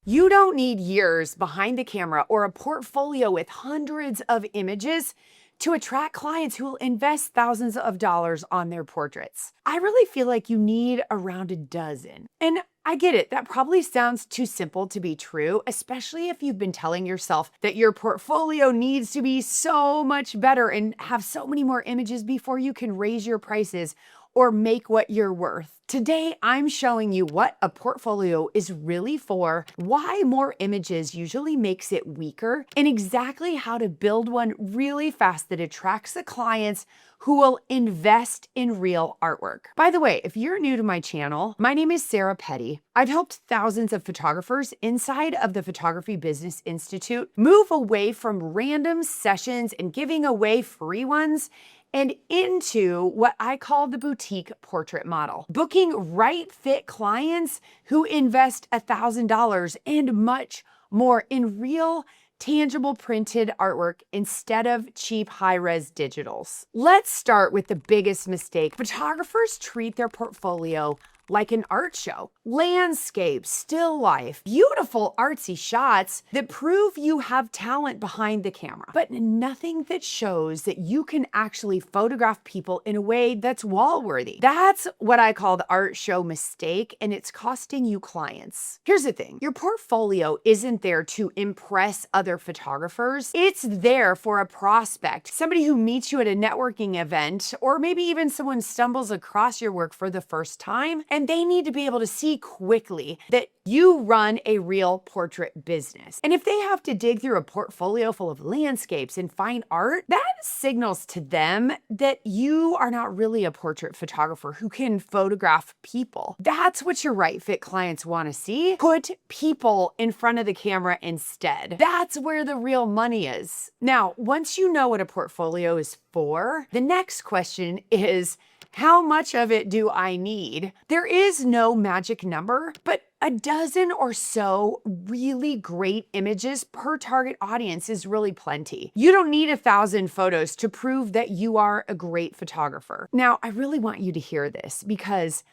You don't need years behind the camera or a portfolio with hundreds of images to attract clients who will invest thousands of dollars on their portraits. I really feel like you need around a dozen. And I get it, that probably sounds too simple to be true, especially if you've been telling yourself that your portfolio needs to be so much better and have so many more images before you can raise your prices or make what you're worth. Today, I'm showing you what a portfolio is really for, why more images usually makes it weaker, and exactly how to build one really fast that attracts the clients who will invest in real artwork. By the way, if you're new to my channel, my name is Sarah Petty. I've helped thousands of photographers inside of the Photography Business Institute move away from random sessions and giving away free ones and into what I call the boutique portrait model, booking right fit clients who invest $1,000 and much more in real tangible printed artwork instead of cheap high-res digitals. Let's start with the biggest mistake. Photographers treat their portfolio like an art show. Landscape, still life, beautiful artsy shots that prove you have talent behind the camera, but nothing that shows that you can actually photograph people in a way that's wall-worthy. That's what I call the art show mistake, and it's costing you clients. Here's the thing, your portfolio isn't there to impress other photographers. It's there for a prospect, somebody who meets you at a networking event, or maybe even someone stumbles across your work for the first time, and they need to be able to see quickly that you run a real portrait business. And if they have to dig through a portfolio full of landscapes and fine art, that signals to them that you are not really a portrait photographer who can photograph people. That's what your right fit clients want to see. Put people in front of the camera instead. That's where the real money is. Now, once you know what a portfolio is for, the next question is, how much of it do I need? There is no magic number, but a dozen or so really great images per target audience is really plenty. You don't need 1,000 photos to prove that you are a great photographer. Now, I really want you to hear this because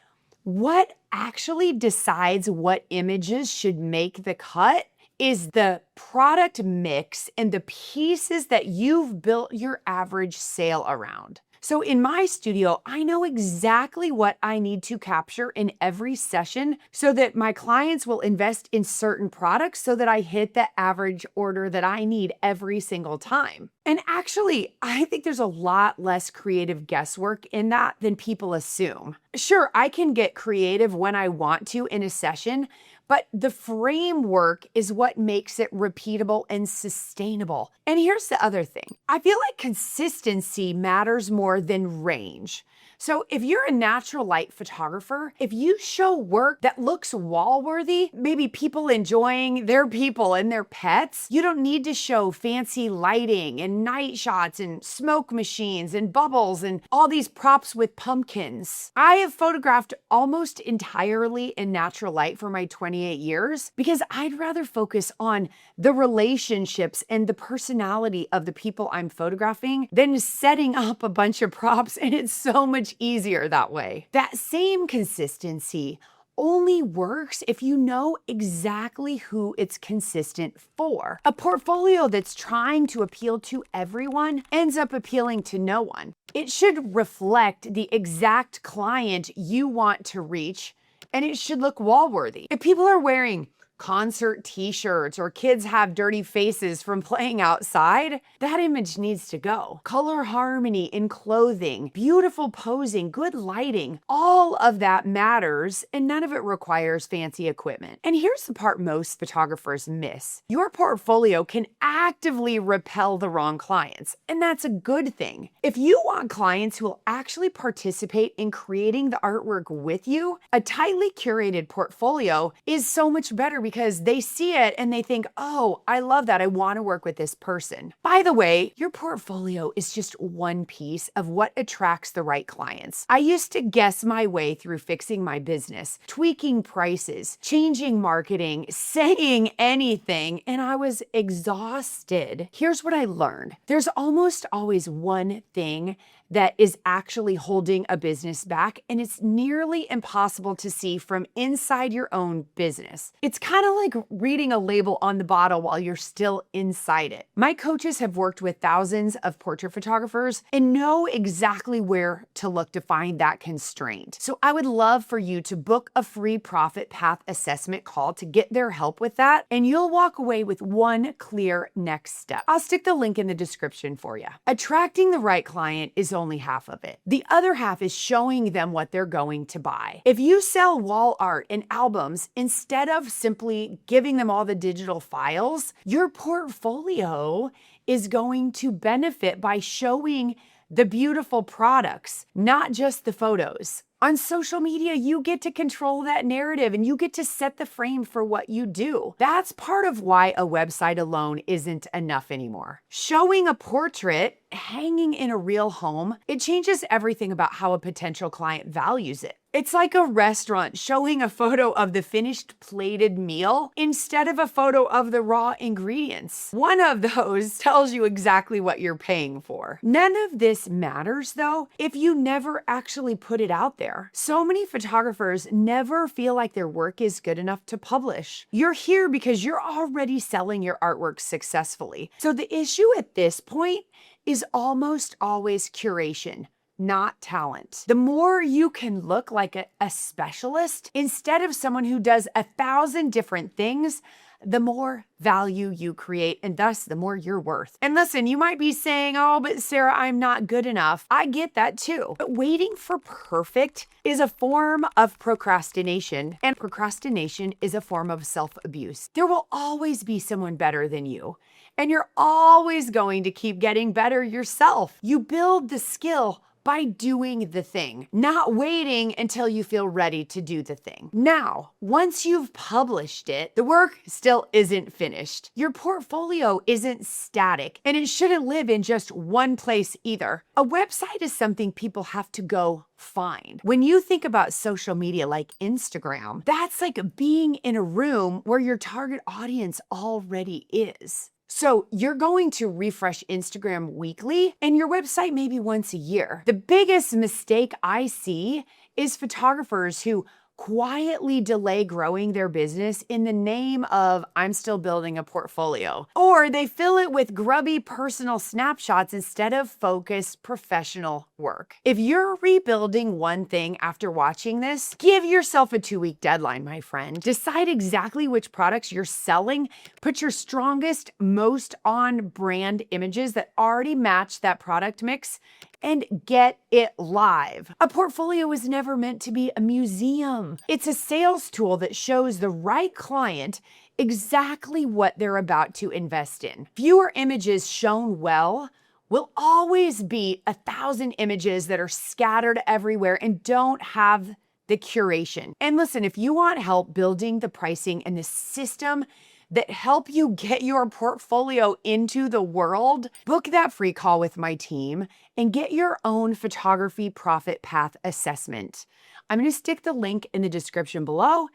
what actually decides what images should make the cut is the product mix and the pieces that you've built your average sale around. So in my studio, I know exactly what I need to capture in every session so that my clients will invest in certain products so that I hit the average order that I need every single time. And actually, I think there's a lot less creative guesswork in that than people assume. Sure, I can get creative when I want to in a session, but the framework is what makes it repeatable and sustainable. And here's the other thing. I feel like consistency matters more than range. So if you're a natural light photographer, if you show work that looks wall-worthy, maybe people enjoying their people and their pets, you don't need to show fancy lighting and night shots and smoke machines and bubbles and all these props with pumpkins. I have photographed almost entirely in natural light for my 28 years because I'd rather focus on the relationships and the personality of the people I'm photographing than setting up a bunch of props, and it's so much easier that way. That same consistency only works if you know exactly who it's consistent for. A portfolio that's trying to appeal to everyone ends up appealing to no one. It should reflect the exact client you want to reach, and it should look wall-worthy. If people are wearing concert t-shirts or kids have dirty faces from playing outside, that image needs to go. Color harmony in clothing, beautiful posing, good lighting, all of that matters, and none of it requires fancy equipment. And here's the part most photographers miss. Your portfolio can actively repel the wrong clients, and that's a good thing. If you want clients who will actually participate in creating the artwork with you, a tightly curated portfolio is so much better because they see it and they think, oh, I love that. I want to work with this person. By the way, your portfolio is just one piece of what attracts the right clients. I used to guess my way through fixing my business, tweaking prices, changing marketing, saying anything, and I was exhausted. Here's what I learned. There's almost always one thing that is actually holding a business back, and it's nearly impossible to see from inside your own business. It's kind of like reading a label on the bottle while you're still inside it. My coaches have worked with thousands of portrait photographers and know exactly where to look to find that constraint. So I would love for you to book a free profit path assessment call to get their help with that, and you'll walk away with one clear next step. I'll stick the link in the description for you. Attracting the right client is only half of it. The other half is showing them what they're going to buy. If you sell wall art and albums instead of simply giving them all the digital files, your portfolio is going to benefit by showing the beautiful products, not just the photos. On social media, you get to control that narrative and you get to set the frame for what you do. That's part of why a website alone isn't enough anymore. Showing a portrait hanging in a real home, it changes everything about how a potential client values it. It's like a restaurant showing a photo of the finished plated meal instead of a photo of the raw ingredients. One of those tells you exactly what you're paying for. None of this matters though if you never actually put it out there. So many photographers never feel like their work is good enough to publish. You're here because you're already selling your artwork successfully. So the issue at this point is almost always curation, not talent. The more you can look like a specialist instead of someone who does 1,000 different things, the more value you create and thus the more you're worth. And listen, you might be saying, oh, but Sarah, I'm not good enough. I get that too. But waiting for perfect is a form of procrastination, and procrastination is a form of self-abuse. There will always be someone better than you, and you're always going to keep getting better yourself. You build the skill by doing the thing, not waiting until you feel ready to do the thing. Now, once you've published it, the work still isn't finished. Your portfolio isn't static, and it shouldn't live in just one place either. A website is something people have to go find. When you think about social media like Instagram, that's like being in a room where your target audience already is. So you're going to refresh Instagram weekly and your website maybe once a year. The biggest mistake I see is photographers who quietly delay growing their business in the name of, I'm still building a portfolio. Or they fill it with grubby personal snapshots instead of focused professional work. If you're rebuilding one thing after watching this, give yourself a 2-week deadline, my friend. Decide exactly which products you're selling. Put your strongest, most on-brand images that already match that product mix and get it live. A portfolio was never meant to be a museum. It's a sales tool that shows the right client exactly what they're about to invest in. Fewer images shown well will always beat 1,000 images that are scattered everywhere and don't have the curation. And listen, if you want help building the pricing and the system that help you get your portfolio into the world, book that free call with my team and get your own photography profit path assessment. I'm going to stick the link in the description below,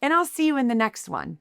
and I'll see you in the next one.